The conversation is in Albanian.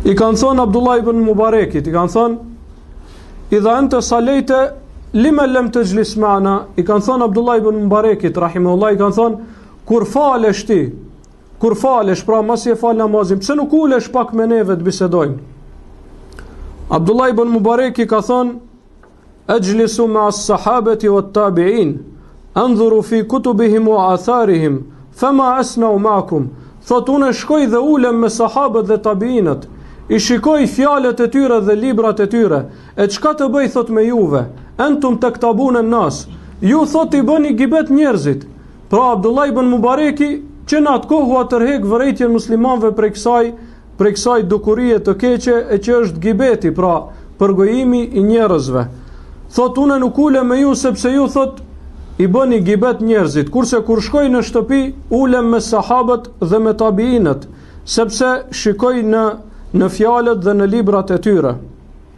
I kanë thonë Abdullah ibn Mubarekit, i kanë thonë, idha ente salejte, lime lem të gjlis ma'na, i kanë thonë Abdullah ibn Mubarekit, rahimahullah, i kanë thonë, kur falesh ti, kur falesh, pra masi e falë namazin, pse nuk ulesh pak me neve të bisedojnë? Abdullah ibn Mubareki ka thonë, e gjlisu me as sahabeti o të tabi'in, andhuru fi kutubihim o atharihim, fema esna u makum, thot unë shkoj dhe ulem me sahabët dhe tabiinët, i shikoj fjalët e tyre dhe librat e tyre, e çka të bëj thot me juve, entum të këtabune nas, ju thot i bëni gibet njerëzit. Pra Abdullah ibn Mubareki, që në atë kohë tërhek vërejtjen muslimanve prej kësaj dukurie të keqe, e që është gibeti, pra përgojimi i njerëzve. Thot unë nuk ulem me ju, sepse ju thot i bëni gibet njerëzit, kurse kur shkoj në shtëpi, ulem me sahabët dhe me tabiinët, sepse shikoj në fjalët dhe në librat e tyre.